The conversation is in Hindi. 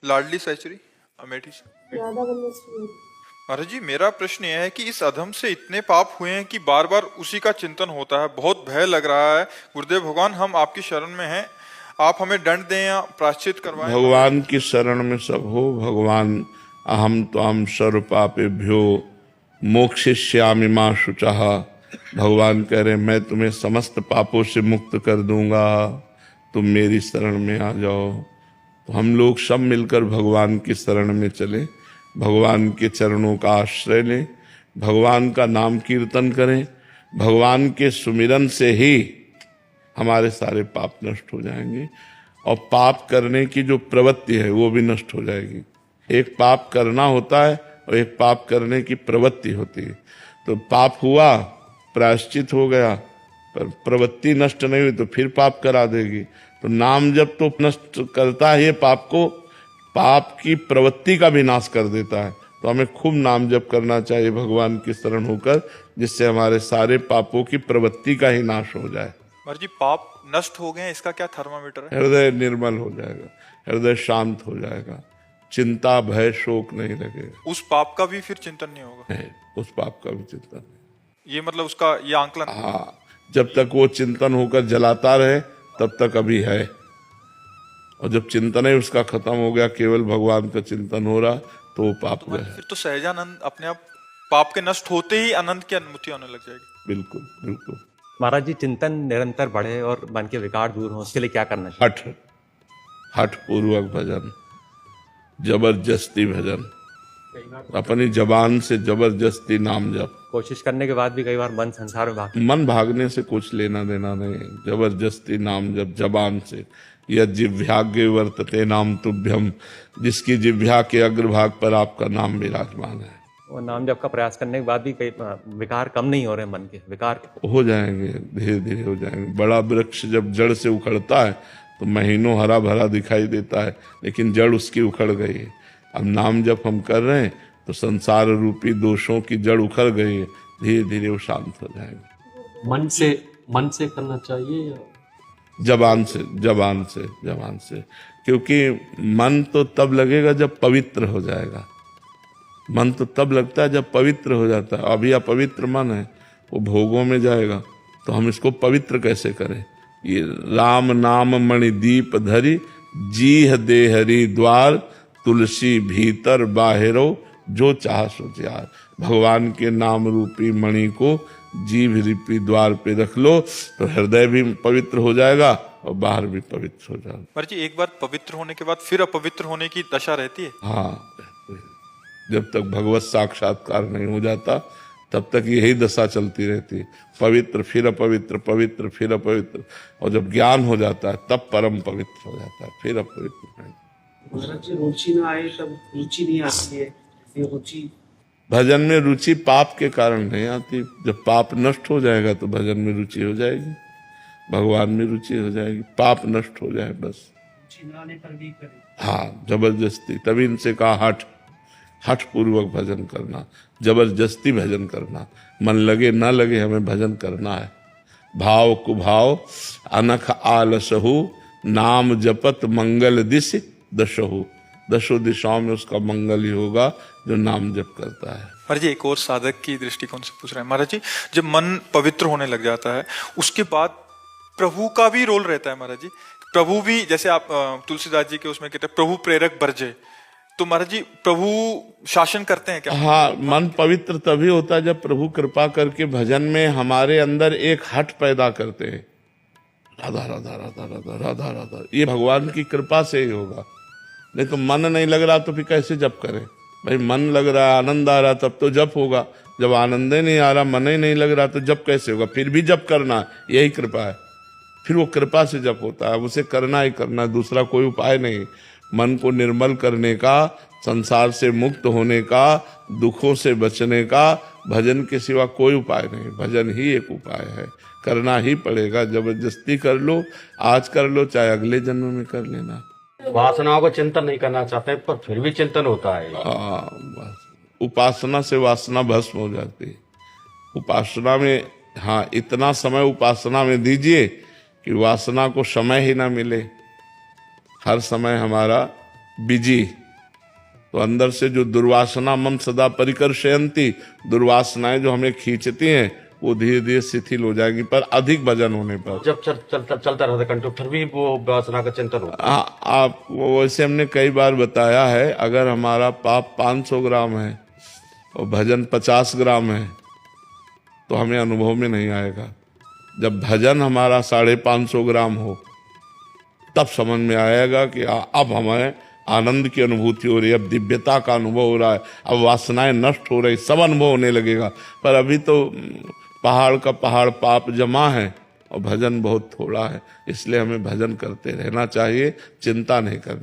लाडली सहचरी अमेठी से। महाराज जी, मेरा प्रश्न यह है कि इस अधम से इतने पाप हुए हैं कि बार बार उसी का चिंतन होता है, बहुत भय लग रहा है। गुरुदेव भगवान, हम आपकी शरण में हैं, आप हमें दंड दें या प्रायश्चित करवाएं। भगवान की शरण में सब हो। भगवान अहम त्वाम सर्व पापेभ्यो मोक्षयिष्यामि मा शुचः। भगवान कह रहे मैं तुम्हें समस्त पापों से मुक्त कर दूंगा, तुम मेरी शरण में आ जाओ। तो हम लोग सब मिलकर भगवान की शरण में चले, भगवान के चरणों का आश्रय लें, भगवान का नाम कीर्तन करें। भगवान के सुमिरन से ही हमारे सारे पाप नष्ट हो जाएंगे और पाप करने की जो प्रवृत्ति है वो भी नष्ट हो जाएगी। एक पाप करना होता है और एक पाप करने की प्रवृत्ति होती है। तो पाप हुआ, प्रायश्चित हो गया, पर प्रवृत्ति नष्ट नहीं हुई तो फिर पाप करा देगी। तो नाम जब तो नष्ट करता है ये पाप को, पाप की प्रवृत्ति का भी नाश कर देता है। तो हमें खूब नाम जप करना चाहिए भगवान की शरण होकर, जिससे हमारे सारे पापों की प्रवृत्ति का ही नाश हो जाए। महाराज जी, पाप नष्ट हो गए हैं, इसका क्या थर्मामीटर है? हृदय निर्मल हो जाएगा, हृदय शांत हो जाएगा, चिंता भय शोक नहीं लगेगा। उस पाप का भी फिर चिंतन नहीं होगा? नहीं, उस पाप का भी चिंतन नहीं। ये मतलब उसका ये आंकलन? हाँ, जब तक वो चिंतन होकर जलाता रहे तब तक अभी है, और जब चिंतन है उसका खत्म हो गया, केवल भगवान का चिंतन हो रहा, तो वो पाप गया। फिर तो सहजानंद अपने आप पाप के नष्ट होते ही आनंद की अनुभूति होने लग जाएगी। बिल्कुल बिल्कुल। महाराज जी, चिंतन निरंतर बढ़े और मन के विकार दूर हो, उसके लिए क्या करना चाहिए? हठ पूर्वक भजन, जबरदस्ती भजन, अपनी जबान से जबरदस्ती नाम जप। कोशिश करने के बाद भी कई बार मन संसार में मन भागने से कुछ लेना देना नहीं, जबरदस्ती नाम जप जबान से। यह जिह्वाग्य वर्तते नाम तुभ्यम, जिसकी जिह्वा के अग्रभाग पर आपका नाम विराजमान है। और नाम जप का प्रयास करने के बाद भी कई विकार कम नहीं हो रहे, मन के विकार हो जाएंगे, धीरे धीरे हो जाएंगे। बड़ा वृक्ष जब जड़ से उखड़ता है तो महीनों हरा भरा दिखाई देता है, लेकिन जड़ उसकी उखड़ गई है। अब नाम जप हम कर रहे हैं तो संसार रूपी दोषों की जड़ उखड़ गई है, धीरे धीरे वो शांत हो जाएंगे। मन से करना चाहिए या जबान से? जबान से, जबान से, क्योंकि मन तो तब लगेगा जब पवित्र हो जाएगा। मन तो तब लगता है जब पवित्र हो जाता है। अभी अपवित्र मन है, वो भोगों में जाएगा, तो हम इसको पवित्र कैसे करें? ये राम नाम मणिदीप धरी, जीह दे हरि द्वार, तुलसी भीतर बाहिरो, जो चाह सोचार। भगवान के नाम रूपी मणि को जीभ रूपी द्वार पे रख लो तो हृदय भी पवित्र हो जाएगा और बाहर भी पवित्र हो जाएगा। महाराज जी, एक बार पवित्र होने के बाद फिर अपवित्र होने की दशा रहती है? हाँ, जब तक भगवत साक्षात्कार नहीं हो जाता तब तक यही दशा चलती रहती है, पवित्र फिर अपवित्र, पवित्र फिर अपवित्र। और जब ज्ञान हो जाता है तब परम पवित्र हो जाता है, फिर अपवित्र नहीं। महाराज जी, रुचि ना आए तब रुचि नहीं आती है, ये रुचि भजन में रुचि पाप के कारण नहीं आती। जब पाप नष्ट हो जाएगा तो भजन में रुचि हो जाएगी, भगवान में रुचि हो जाएगी। पाप नष्ट हो जाए बस। रुचि ना आने पर भी करें। हाँ, जबरदस्ती। तभी इनसे कहा हठ पूर्वक भजन करना, जबरदस्ती भजन करना। मन लगे ना लगे हमें भजन करना है। भाव कुभाव अनख आलसहु, नाम जपत मंगल दिश दशहु। दशो दिशाओं में उसका मंगल ही होगा जो नाम जप करता है। महाराज जी, एक और साधक की दृष्टिकोण से पूछ रहे हैं। महाराज जी, जब मन पवित्र होने लग जाता है उसके बाद प्रभु का भी रोल रहता है। महाराज जी, प्रभु भी, जैसे आप तुलसीदास जी के उसमें कहते हैं प्रभु प्रेरक बरजे, तो महाराज जी प्रभु शासन करते हैं क्या? हाँ, मन पवित्र तभी होता है जब प्रभु कृपा करके भजन में हमारे अंदर एक हठ पैदा करते हैं। राधा राधा राधा राधा राधा राधा, ये भगवान की कृपा से ही होगा। नहीं तो मन नहीं लग रहा तो फिर कैसे जप करें? भाई मन लग रहा है, आनंद आ रहा तब तो जप होगा। जब आनंद ही नहीं आ रहा, मन ही नहीं लग रहा तो जप कैसे होगा? फिर भी जप करना, यही कृपा है। फिर वो कृपा से जप होता है, उसे करना ही करना है, दूसरा कोई उपाय नहीं। मन को निर्मल करने का, संसार से मुक्त होने का, दुखों से बचने का भजन के सिवा कोई उपाय नहीं। भजन ही एक उपाय है, करना ही पड़ेगा। जबरदस्ती कर लो, आज कर लो, चाहे अगले जन्म में कर लेना। वासनाओं को चिंतन नहीं करना चाहते पर फिर भी चिंतन होता है। हाँ, बस उपासना से वासना भस्म हो जाती है। उपासना में, हाँ, इतना समय उपासना में दीजिए कि वासना को समय ही ना मिले। हर समय हमारा बीजी, तो अंदर से जो दुर्वासना मम सदा परिकर्षयन्ति, दुर्वासनाएं जो हमें खींचती हैं वो धीरे धीरे शिथिल हो जाएगी, पर अधिक भजन होने पर। जब चलता रहता कंटिन्यू फिर भी वो वासना का चिंतन होता आप वैसे हमने कई बार बताया है, अगर हमारा पाप 500 ग्राम है और भजन 50 ग्राम है तो हमें अनुभव में नहीं आएगा। जब भजन हमारा 550 ग्राम हो तब समझ में आएगा कि अब हमें आनंद की अनुभूति हो रही है, अब दिव्यता का अनुभव हो रहा है, अब वासनाएं नष्ट हो रही, सब अनुभव होने लगेगा। पर अभी तो पहाड़ का पहाड़ पाप जमा है और भजन बहुत थोड़ा है, इसलिए हमें भजन करते रहना चाहिए, चिंता नहीं करनी।